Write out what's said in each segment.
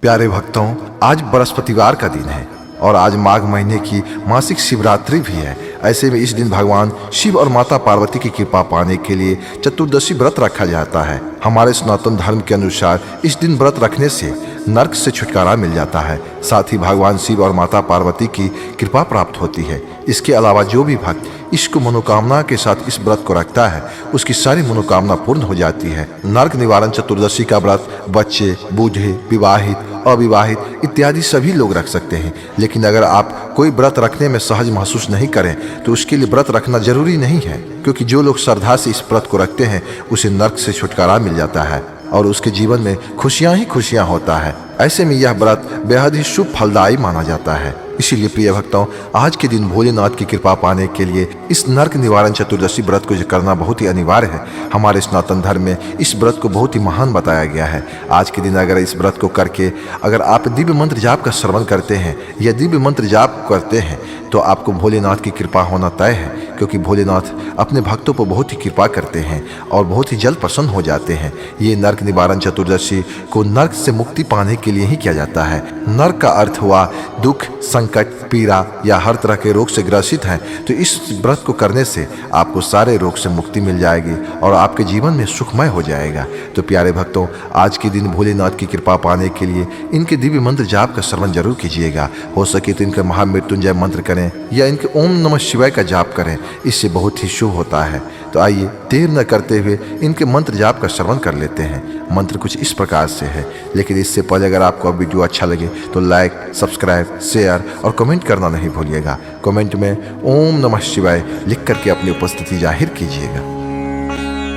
प्यारे भक्तों, आज बृहस्पतिवार का दिन है और आज माघ महीने की मासिक शिवरात्रि भी है। ऐसे में इस दिन भगवान शिव और माता पार्वती की कृपा पाने के लिए चतुर्दशी व्रत रखा जाता है। हमारे सनातन धर्म के अनुसार इस दिन व्रत रखने से नरक से छुटकारा मिल जाता है, साथ ही भगवान शिव और माता पार्वती की कृपा प्राप्त होती है। इसके अलावा जो भी भक्त इसको मनोकामना के साथ इस व्रत को रखता है, उसकी सारी मनोकामना पूर्ण हो जाती है। नरक निवारण चतुर्दशी का व्रत बच्चे, बूढ़े, विवाहित, अविवाहित इत्यादि सभी लोग रख सकते हैं। लेकिन अगर आप कोई व्रत रखने में सहज महसूस नहीं करें तो उसके लिए व्रत रखना जरूरी नहीं है, क्योंकि जो लोग श्रद्धा से इस व्रत को रखते हैं उसे नरक से छुटकारा मिल जाता है और उसके जीवन में खुशियां ही खुशियां होता है। ऐसे में यह व्रत बेहद ही शुभ फलदायी माना जाता है। इसीलिए प्रिय भक्तों, आज के दिन भोलेनाथ की कृपा पाने के लिए इस नरक निवारण चतुर्दशी व्रत को करना बहुत ही अनिवार्य है। हमारे सनातन धर्म में इस व्रत को बहुत ही महान बताया गया है। आज के दिन अगर इस व्रत को करके अगर आप दिव्य मंत्र जाप का श्रवण करते हैं या दिव्य मंत्र जाप करते हैं तो आपको भोलेनाथ की कृपा होना तय है, क्योंकि भोलेनाथ अपने भक्तों पर बहुत ही कृपा करते हैं और बहुत ही जल्द प्रसन्न हो जाते हैं। ये नरक निवारण चतुर्दशी को नरक से मुक्ति पाने के लिए ही किया जाता है। नरक का अर्थ हुआ दुख, संकट, पीड़ा या हर तरह के रोग से ग्रसित हैं, तो इस व्रत को करने से आपको सारे रोग से मुक्ति मिल जाएगी और आपके जीवन में सुखमय हो जाएगा। तो प्यारे भक्तों, आज के दिन भोलेनाथ की कृपा पाने के लिए इनके दिव्य मंत्र जाप का श्रवण जरूर कीजिएगा। हो सके तो इनका महामृत्युंजय मंत्र करें या इनके ओम नमः शिवाय का जाप करें, इससे बहुत ही शुभ होता है। तो आइए देर न करते हुए इनके मंत्र जाप का श्रवण कर लेते हैं। मंत्र कुछ इस प्रकार से है, लेकिन इससे पहले अगर आपको वीडियो अच्छा लगे तो लाइक, सब्सक्राइब, शेयर और कमेंट करना नहीं भूलिएगा। कमेंट में ओम नमः शिवाय लिख करके अपनी उपस्थिति जाहिर कीजिएगा।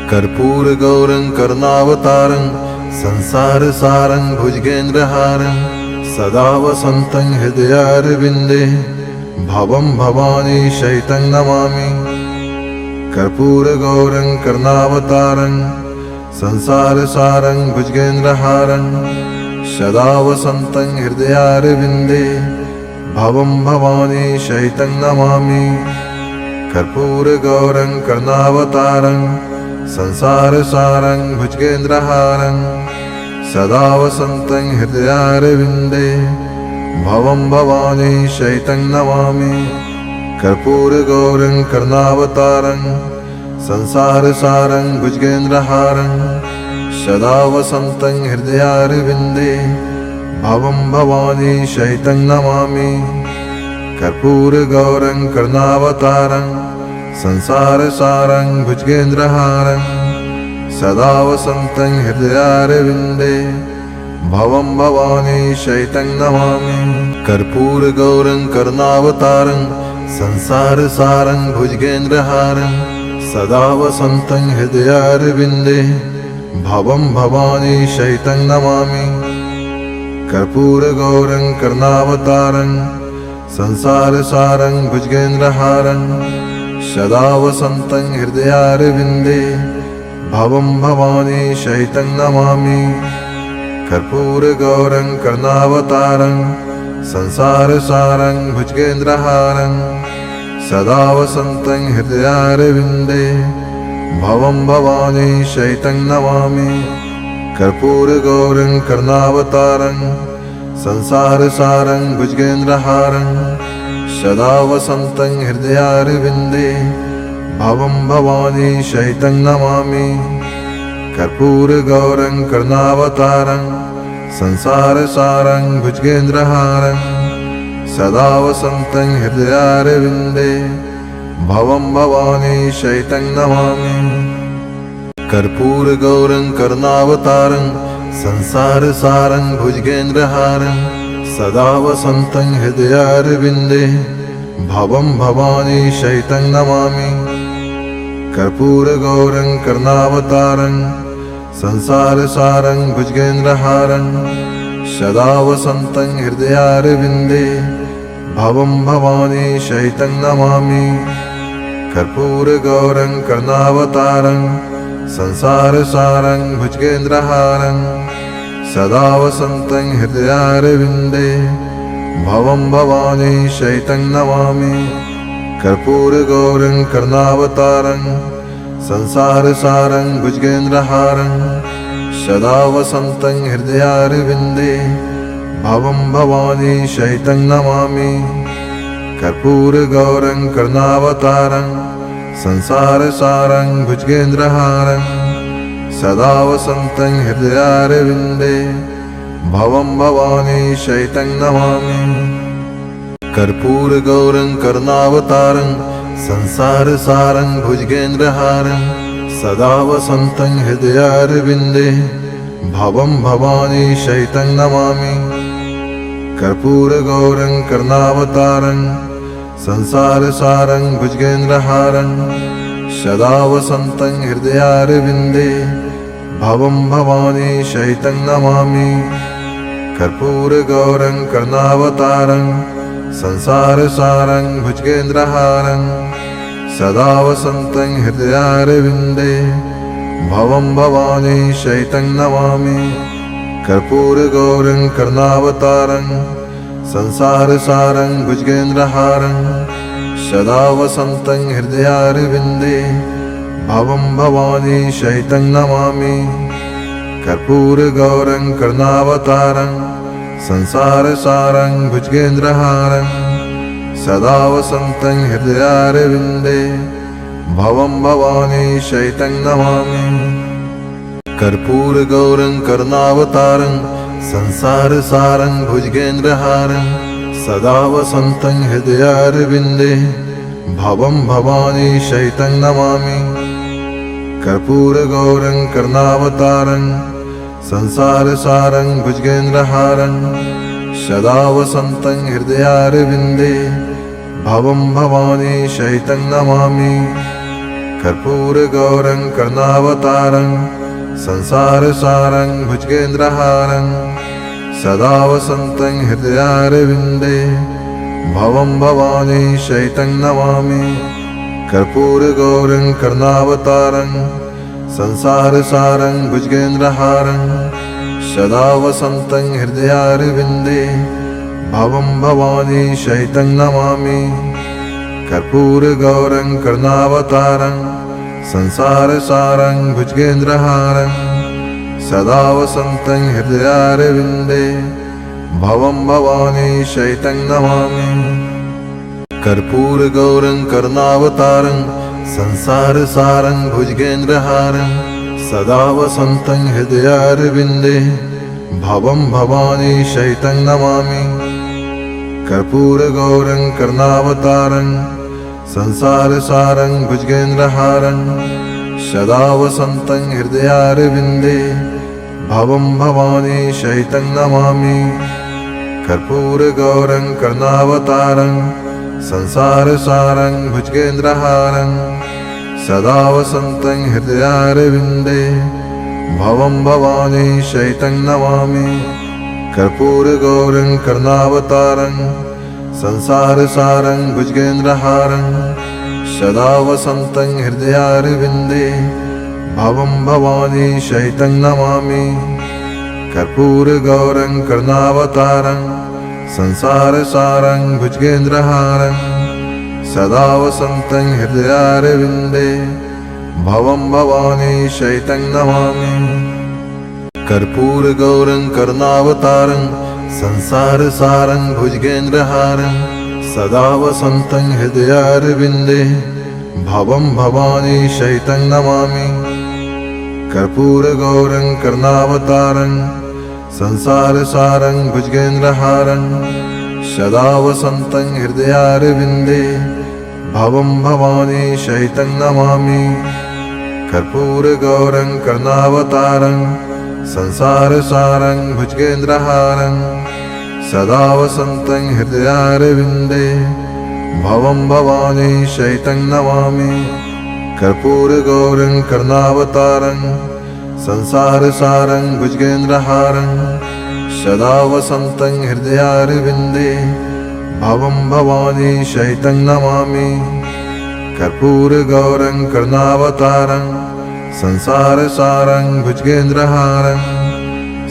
कर्पूर गौरं करुणावतारं संसार सारं भुजगेन्द्रहारं सदा वसन्तं हृदयारविन्दे भवं भवानी शयितं नमामि। कर्पूर गौरं करुणावतारं संसार सारं भुजगेन्द्रहारं सदा वसन्तं हृदयारविन्दे भवं भवानी शयितं नमामि। कर्पूर गौरं करुणावतारं संसार सारं भुजगेन्द्रहारं सदा वसन्तं हृदयारविन्दे भवं भवानी शयितं नमामि। कर्पूर गौरं करुणावतारं संसार सारं भुजगेन्द्रहारं सदा वसन्तं हृदयारविन्दे भवं भवानी शयितं नमामि। कर्पूर गौरं करुणावतारं संसार सारं भुजगेन्द्रहारं सदा वसन्तं हृदयारविन्दे भवं भवानी शयितं नमामि। कर्पूर गौरं करुणावतारं संसार सारं भुजगेन्द्रहारं सदा वसन्तं हृदयारविन्दे भवं भवानी शयितं नमामि। कर्पूर गौरं करुणावतारं संसार सारं भुजगेन्द्रहारं सदा वसन्तं हृदयारविन्दे भवं भवानी शयितं नमामि। कर्पूर गौरं करुणावतारं संसार सारं भुजगेन्द्रहारं सदा वसन्तं हृदयारविन्दे भवं भवानी शयितं नमामि। कर्पूर गौरं करुणावतारं संसार सारं भुजगेन्द्रहारं सदा वसन्तं हृदयारविन्दे भवं भवानी शयितं नमामि। कर्पूर गौरं करुणावतारं संसार सारं भुजगेन्द्रहारं सदा वसन्तं हृदयारविन्दे भवं भवानी शयितं नमामि। कर्पूर गौरं करुणावतारं संसार सारं भुजगेन्द्रहारं सदा वसन्तं हृदयारविन्दे भवं भवानी शयितं नमामि। कर्पूर गौरं करुणावतारं संसार सारं भुजगेन्द्रहारं सदा वसन्तं हृदयारविन्दे भवं भवानी शयितं नमामि। कर्पूर गौरं करुणावतारं संसार सारं भुजगेन्द्रहारं सदा वसन्तं हृदयारविन्दे भवं भवानी शयितं नमामि। कर्पूर गौरं करुणावतारं संसार सारं भुजगेन्द्रहारं सदा वसन्तं हृदयारविन्दे भवं भवानी शैतं नमामि। कर्पूरगौरं करुणावतारं संसारसारं भुजगेन्द्रहारं सदा वसन्तं हृदयारविन्दे भवं भवानी शैतं नमामि। कर्पूरगौरं करुणावतारं संसारसारं भुजगेन्द्रहारं सदा वसन्तं हृदयारविन्दे भवं भवानी शैतं नमामि। कर्पूरगौरं करुणावतारं संसारसारं भुजगेन्द्रहारं सदा वसन्तं हृदयारविन्दे भवं भवानी शैतं नमामि। कर्पूरगौरं करुणावतारं संसारसारं भुजगेन्द्रहारं सदा वसन्तं हृदयारविन्दे भवं भवानी शैतं नमामि। कर्पूरगौरं करुणावतारं संसारसारं भुजगेन्द्रहारं सदा वसन्तं हृदयारविन्दे भवं भवानी शैतं नमामि। कर्पूरगौरं करुणावतारं संसारसारं भुजगेन्द्रहारं सदा वसन्तं हृदयारविन्दे भवं भवानी शैतं नमामि। कर्पूरगौरं करुणावतारं संसारसारं भुजगेन्द्रहारं सदा वसन्तं हृदयारविन्दे भवं भवानी शैतं नमामि। कर्पूरगौरं करुणावतारं संसारसारं भुजगेन्द्रहारं सदा वसन्तं हृदयारविन्दे भवं भवानी शैतं नमामि। कर्पूरगौरं करुणावतारं संसारसारं भुजगेन्द्रहारं सदा वसन्तं हृदयारविन्दे भवं भवानी शैतं नमामि। कर्पूरगौरं करुणावतारं संसारसारं भुजगेन्द्रहारं सदा वसन्तं हृदयारविन्दे भवं भवानी शैतं नमामि। कर्पूरगौरं करुणावतारं संसारसारं भुजगेन्द्रहारं सदा वसन्तं हृदयारविन्दे भवं भवानी शैतं नमामि। कर्पूरगौरं करुणावतारं संसारसारं भुजगेन्द्रहारं सदा वसन्तं हृदयारविन्दे भवं भवानी शैतं नमामि। कर्पूरगौरं करुणावतारं संसारसारं भुजगेन्द्रहारं सदा वसन्तं हृदयारविन्दे भवं भवानी शैतं नमामि। कर्पूरगौरं करुणावतारं संसारसारं भुजगेन्द्रहारं सदा वसन्तं हृदयारविन्दे भवं भवानी शैतं नमामि। कर्पूरगौरं करुणावतारं संसारसारं भुजगेन्द्रहारं सदा वसन्तं हृदयारविन्दे भवं भवानी शैतं नमामि। कर्पूरगौरं करुणावतारं संसारसारं भुजगेन्द्रहारं सदा वसन्तं हृदयारविन्दे भवं भवानी शैतं नमामि। कर्पूरगौरं करुणावतारं संसारसारं भुजगेन्द्रहारं सदा वसन्तं हृदयारविन्दे भवं भवानी शैतं नमामि। कर्पूरगौरं करुणावतारं संसारसारं भुजगेन्द्रहारं सदा वसन्तं हृदयारविन्दे भवं भवानी शैतं नमामि। कर्पूरगौरं करुणावतारं संसारसारं भुजगेन्द्रहारं सदा वसन्तं हृदयारविन्दे भवं भवानी शैतं नमामि। कर्पूरगौरं करुणावतारं संसारसारं भुजगेन्द्रहारं सदा वसन्तं हृदयारविन्दे भवं भवानी शैतं नमामि। कर्पूरगौरं करुणावतारं संसारसारं भुजगेन्द्रहारं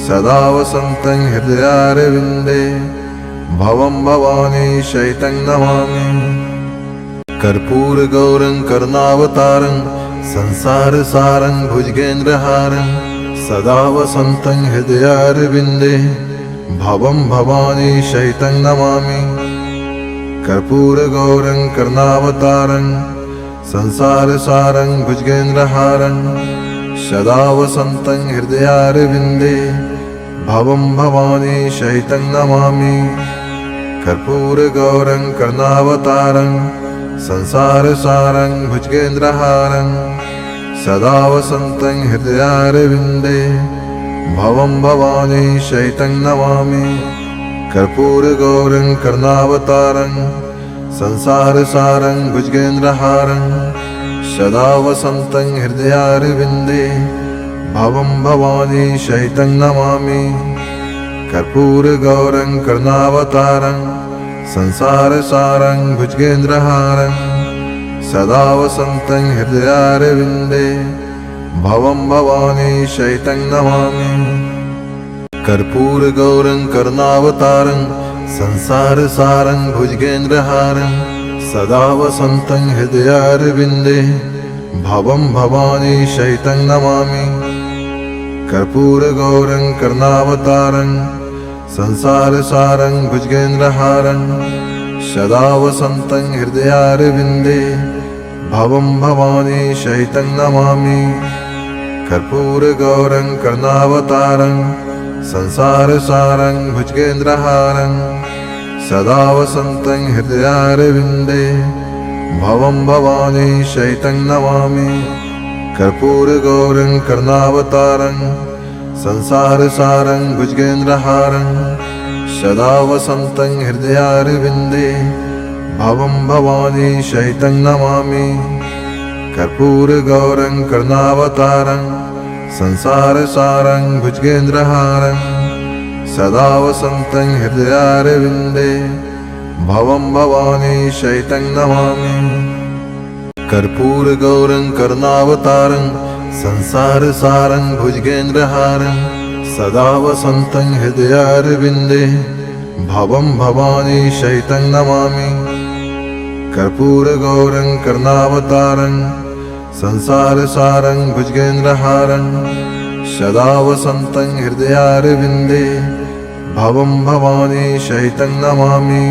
सदा वसन्तं हृदयारविन्दे भवं भवानी शैतं नमामि। कर्पूरगौरं करुणावतारं संसारसारं भुजगेन्द्रहारं सदा वसन्तं हृदयारविन्दे भवं भवानी शैतं नमामि कर्पूरगौरं कर्णावतारं संसारसारं भुजगेन्द्रहारं सदा वसन्तं हृदयारविन्दे भवं भवानी शैतं नमामि कर्पूरगौरं कर्णावतारं संसारसारं भुजगेन्द्रहारं सदा वसन्तं हृदयारविन्दे भवं भवानी शैतं नमामि कर्पूरगौरं कर्णावतारं संसारसारं भुजगेन्द्रहारं सदा वसन्तं हृदयारविन्दे भवं भवानी शैतं नमामि कर्पूरगौरं कर्णावतारं संसारसारं भुजगेन्द्रहारं सदा वसन्तं हृदयारविन्दे भवं भवानी शैतं नमामि कर्पूरगौरं कर्णावतारं संसारसारं भुजगेन्द्रहारं सदा वसन्तं हृदयारविन्दे भवं भवानी शैतं नमामि कर्पूरगौरं कर्णावतारं संसारसारं भुजगेन्द्रहारं सदा वसन्तं हृदयारविन्दे भवं भवानी शैतं नमामि कर्पूरगौरं कर्णावतारं संसारसारं भुजगेन्द्रहारं सदा वसन्तं हृदयारविन्दे भवं भवानी शैतं नमामि कर्पूरगौरं कर्णावतारं संसारसारं भुजगेन्द्रहारं सदा वसन्तं हृदयारविन्दे भवं भवानी शैतं नमामि कर्पूरगौरं कर्णावतारं संसारसारं भुजगेन्द्रहारं सदा वसन्तं हृदयारविन्दे भवं भवानी शैतं नमामि कर्पूरगौरं कर्णावतारं संसारसारं भुजगेन्द्रहारं सदा वसन्तं हृदयारविन्दे भवं भवानी शैतं नमामि कर्पूरगौरं कर्णावतारं संसारसारं भुजगेन्द्रहारं सदा वसन्तं हृदयारविन्दे भवं भवानी शैतं नमामि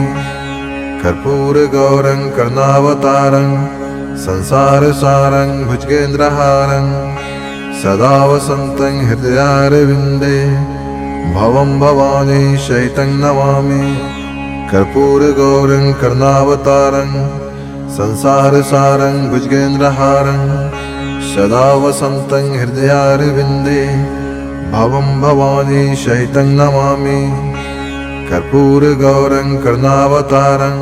कर्पूरगौरं कर्णावतारं संसारसारं भुजगेन्द्रहारं सदा वसन्तं हृदयारविन्दे भवं भवानी शैतं नमामि कर्पूरगौरं कर्णावतारं संसारसारं भुजगेन्द्रहारं सदा वसन्तं हृदयारविन्दे भवं भवानी शैतं नमामि कर्पूरगौरं कर्णावतारं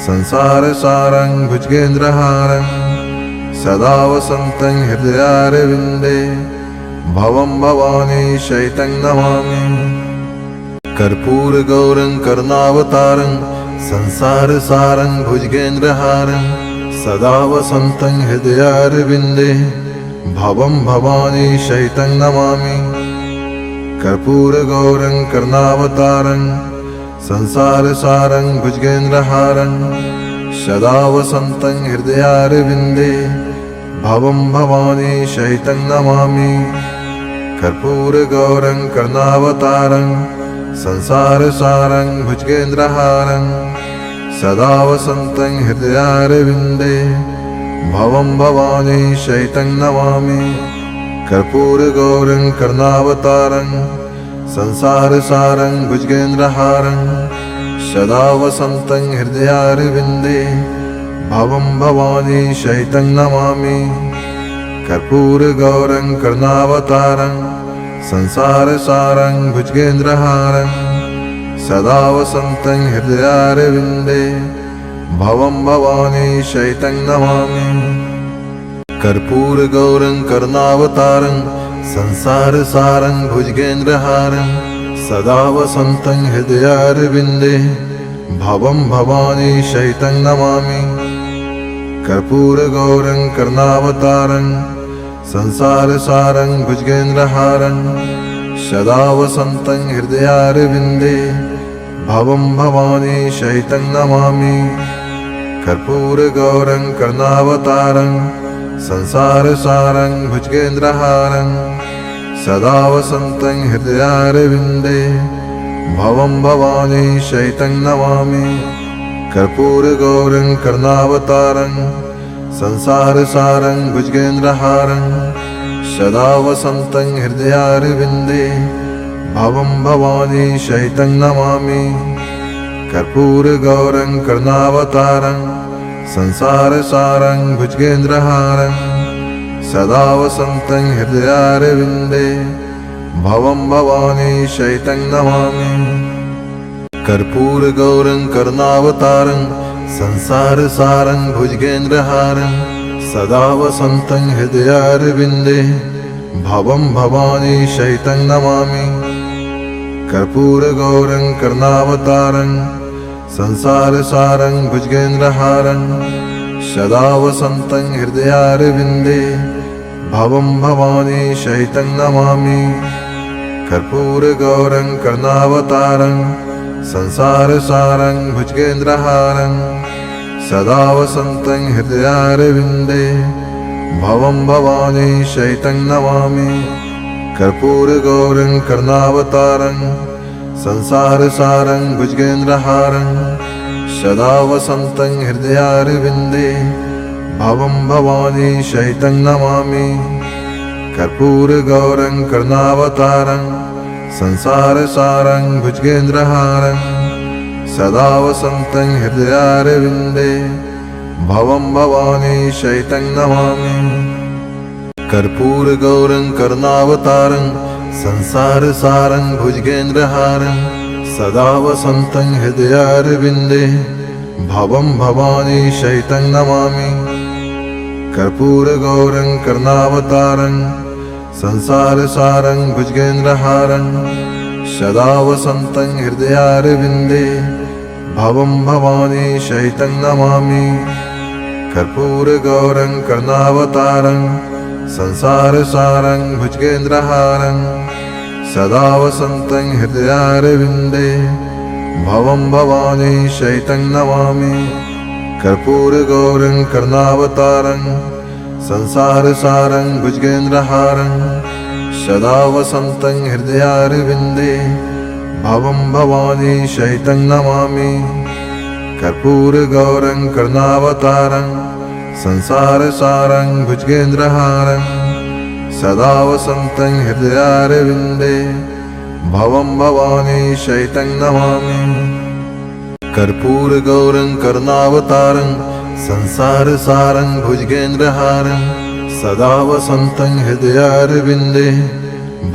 संसारसारं भुजगेन्द्रहारं सदा वसन्तं हृदयारविन्दे भवं भवानी शैतं नमामि कर्पूरगौरं कर्णावतारं संसारसारं भुजगेन्द्रहारं सदा वसन्तं हृदयारविन्दे भवं भवानी शैतं नमामि कर्पूरगौरं कर्णावतारं संसारसारं भुजगेन्द्रहारं सदा वसन्तं हृदयारविन्दे भवं भवानी शैतं नमामि कर्पूरगौरं कर्णावतारं संसारसारं भुजगेन्द्रहारं सदा वसन्तं हृदयारविन्दे भवं भवानी शैतं नमामि कर्पूरगौरं कर्णावतारं संसारसारं भुजगेन्द्रहारं सदा वसन्तं हृदयारविन्दे भवं भवानी शैतं नमामि कर्पूरगौरं कर्णावतारं संसारसारं भुजगेन्द्रहारं सदा वसन्तं हृदयारविन्दे भवं भवानी शैतं नमामि कर्पूरगौरं कर्णावतारं संसारसारं भुजगेन्द्रहारं सदा वसन्तं हृदयारविन्दे भवं भवानी शैतं नमामि कर्पूरगौरं कर्णावतारं संसारसारं भुजगेन्द्रहारं सदा वसन्तं हृदयारविन्दे भवं भवानी शैतं नमामि कर्पूरगौरं कर्णावतारं संसारसारं भुजगेन्द्रहारं सदा वसन्तं हृदयारविन्दे भवं भवानी शैतं नमामि। कर्पूरगौरं कर्णावतारं संसारसारं भुजगेन्द्रहारं सदा वसन्तं हृदयारविन्दे भवं भवानी शैतं नमामि। कर्पूरगौरं कर्णावतारं संसारसारं भुजगेन्द्रहारं सदा वसन्तं हृदयारविन्दे भवं भवानी शैतं नमामि। कर्पूरगौरं कर्णावतारं संसारसारं भुजगेन्द्रहारं सदा वसन्तं हृदयारविन्दे भवं भवानी शैतं नमामि। कर्पूरगौरं कर्णावतारं संसारसारं भुजगेन्द्रहारं सदा वसन्तं हृदयारविन्दे भवं भवानी शैतं नमामि। कर्पूरगौरं कर्णावतारं संसारसारं भुजगेन्द्रहारं सदा वसन्तं हृदयारविन्दे भवं भवानी शैतं नमामि। कर्पूरगौरं कर्णावतारं संसारसारं भुजगेन्द्रहारं सदा वसन्तं हृदयारविन्दे भवं भवानी शैतं नमामि। कर्पूरगौरं कर्णावतारं संसारसारं भुजगेन्द्रहारं सदा वसन्तं हृदयारविन्दे भवं भवानी शैतं नमामि। कर्पूरगौरं कर्णावतारं संसारसारं भुजगेन्द्रहारं सदा वसन्तं हृदयारविन्दे भवं भवानी शैतं नमामि। कर्पूरगौरं कर्णावतारं संसारसारं भुजगेन्द्रहारं सदा वसन्तं हृदयारविन्दे भवं भवानी शैतं नमामि। कर्पूरगौरं कर्णावतारं संसारसारं भुजगेन्द्रहारं सदा वसन्तं हृदयारविन्दे भवं भवानी शैतं नमामि। कर्पूरगौरं कर्णावतारं संसारसारं भुजगेन्द्रहारं सदा वसन्तं हृदयारविन्दे भवं भवानी शैतं नमामि। कर्पूरगौरं कर्णावतारं संसारसारं भुजगेन्द्रहारं सदा वसन्तं हृदयारविन्दे भवं भवानी शैतं नमामि। कर्पूरगौरं कर्णावतारं संसारसारं भुजगेन्द्रहारं सदा वसन्तं हृदयारविन्दे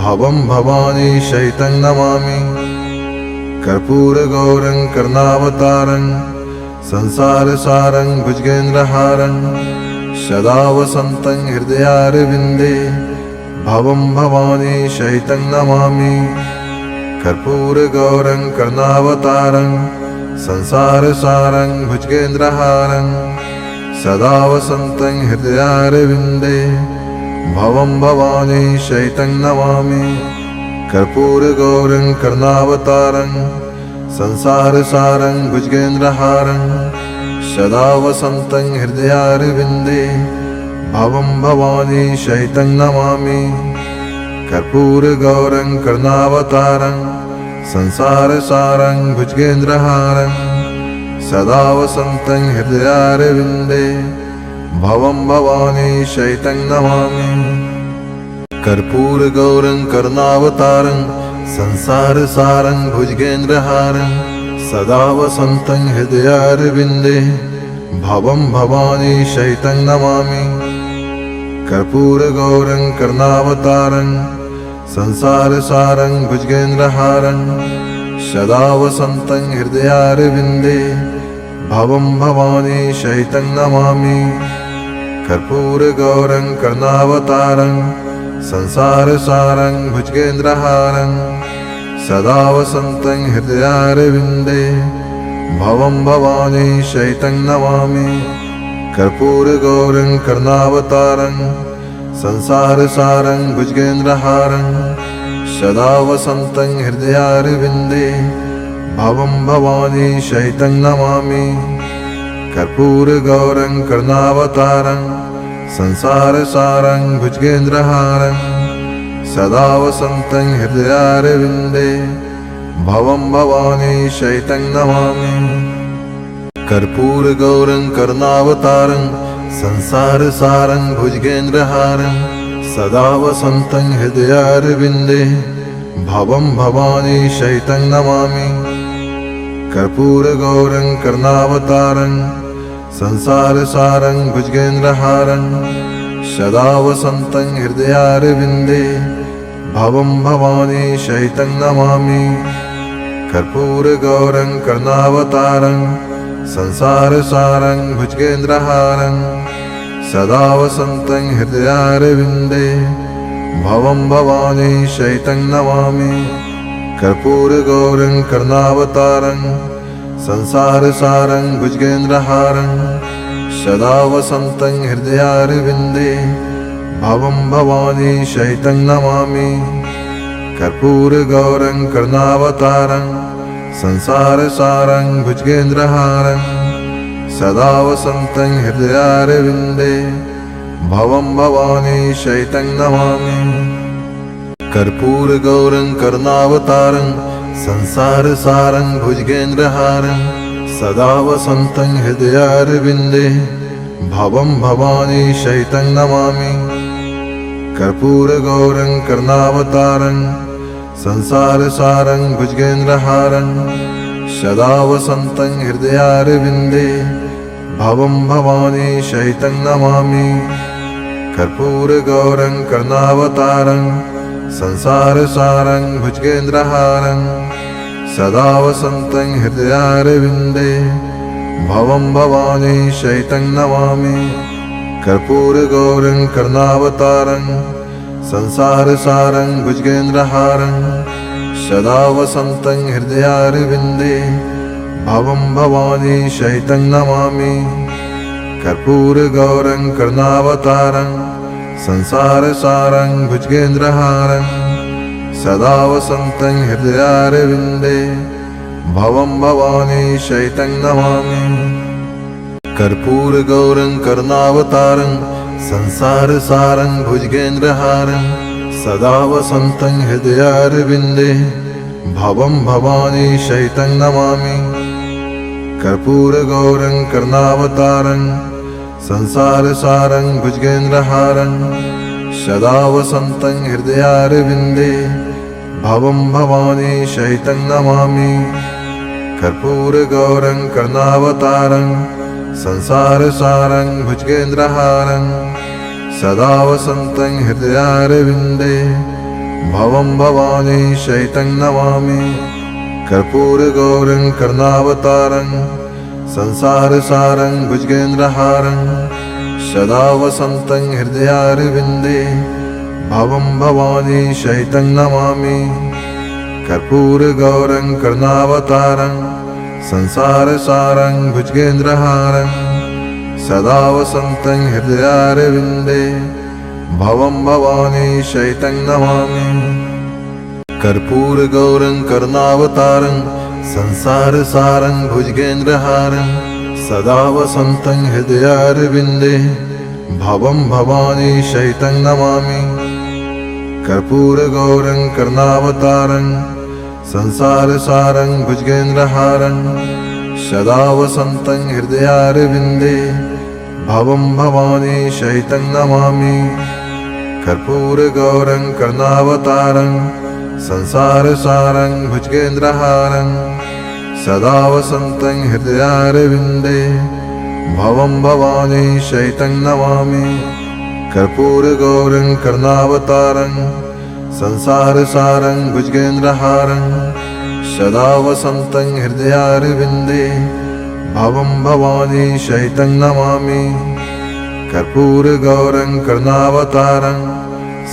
भवं भवानी शैतं नमामि। कर्पूरगौरं कर्णावतारं संसारसारं भुजगेन्द्रहारं सदा वसन्तं हृदयारविन्दे भवं भवानी शैतं नमामि। कर्पूरगौरं कर्णावतारं संसारसारं भुजगेन्द्रहारं सदा वसन्तं हृदयारविन्दे भवं भवानी शैतं नमामि। कर्पूरगौरं कर्णावतारं संसारसारं भुजगेन्द्रहारं सदा वसन्तं हृदयारविन्दे भवं भवानी शैतं नमामि। कर्पूरगौरं कर्णावतारं संसारसारं भुजगेन्द्रहारं सदा वसन्तं हृदयारविन्दे भवं भवानी शैतं नमामि। कर्पूरगौरं कर्णावतारं संसारसारं भुजगेन्द्रहारं सदा वसन्तं हृदयारविन्दे भवं भवानी शैतं नमामि। कर्पूरगौरं कर्णावतारं संसारसारं भुजगेन्द्रहारं सदा वसन्तं हृदयारविन्दे भवं भवानी शैतं नमामि। कर्पूरगौरं कर्णावतारं संसारसारं भुजगेन्द्रहारं सदा वसन्तं हृदयारविन्दे भवं भवानी शैतं नमामि। कर्पूरगौरं कर्णावतारं संसारसारं भुजगेन्द्रहारं सदा वसन्तं हृदयारविन्दे भवं भवानी शैतं नमामि। कर्पूरगौरं कर्णावतारं संसारसारं भुजगेन्द्रहारं सदा वसन्तं हृदयारविन्दे भवं भवानी शैतं नमामि। कर्पूरगौरं करुणावतारं संसारसारं भुजगेन्द्रहारं सदा वसन्तं हृदयारविन्दे भवं भवानी शैतं नमामि। कर्पूरगौरं करुणावतारं संसारसारं भुजगेन्द्रहारं सदा वसन्तं हृदयारविन्दे भवं भवानी शैतं नमामि। कर्पूरगौरं करुणावतारं संसारसारं भुजगेन्द्रहारं सदा वसन्तं हृदयारविन्दे भवं भवानी शैतं नमामि। कर्पूरगौरं करुणावतारं संसारसारं भुजगेन्द्रहारं सदा वसन्तं हृदयारविन्दे भवं भवानी शैतं नमामि। कर्पूरगौरं करुणावतारं संसारसारं भुजगेन्द्रहारं सदा वसन्तं हृदयारविन्दे भवं भवानी शैतं नमामि। कर्पूरगौरं करुणावतारं संसारसारं भुजगेन्द्रहारं सदा वसन्तं हृदयारविन्दे भवं भवानी शैतं नमामि। कर्पूरगौरं करुणावतारं संसारसारं भुजगेन्द्रहारं सदा वसन्तं हृदयारविन्दे भवं भवानी शैतं नमामि। कर्पूरगौरं करुणावतारं संसारसारं भुजगेन्द्रहारं सदा वसन्तं हृदयारविन्दे भवं भवानी शैतं नमामि। कर्पूरगौरं करुणावतारं संसारसारं भुजगेन्द्रहारं सदा वसन्तं हृदयारविन्दे भवं भवानी शैतं नमामि। कर्पूरगौरं करुणावतारं संसारसारं भुजगेन्द्रहारं सदा वसन्तं हृदयारविन्दे भवं भवानी शैतं नमामि। कर्पूरगौरं करुणावतारं संसारसारं भुजगेन्द्रहारं सदा वसन्तं हृदयारविन्दे भवं भवानी शैतं नमामि। कर्पूरगौरं करुणावतारं संसारसारं भुजगेन्द्रहारं सदा वसन्तं हृदयारविन्दे भवं भवानी शैतं नमामि। कर्पूरगौरं करुणावतारं संसारसारं भुजगेन्द्रहारं सदा वसन्तं हृदयारविन्दे भवं भवानी शैतं नमामि। कर्पूरगौरं करुणावतारं संसारसारं भुजगेन्द्रहारं सदा वसन्तं हृदयारविन्दे भवं भवानी शैतं नमामि। कर्पूरगौरं करुणावतारं संसारसारं भुजगेन्द्रहारं सदा वसन्तं हृदयारविन्दे भवं भवानी शैतं नमामि। कर्पूरगौरं करुणावतारं संसारसारं भुजगेन्द्रहारं सदा वसन्तं हृदयारविन्दे भवं भवानी शैतं नमामि। कर्पूरगौरं करुणावतारं संसारसारं भुजगेन्द्रहारं सदा वसन्तं हृदयारविन्दे भवं भवानी शैतं नमामि। कर्पूरगौरं करुणावतारं संसारसारं भुजगेन्द्रहारं सदा वसन्तं हृदयारविन्दे भवं भवानी शैतं नमामि। कर्पूरगौरं करुणावतारं संसारसारं भुजगेन्द्रहारं सदा वसन्तं हृदयारविन्दे भवं भवानी शैतं नमामि। कर्पूरगौरं करुणावतारं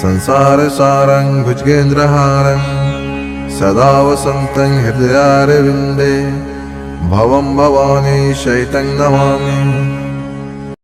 संसारसारं भुजगेन्द्रहारं सदा वसन्तं हृदयारविन्दे भवं भवानी शैतं नमामि।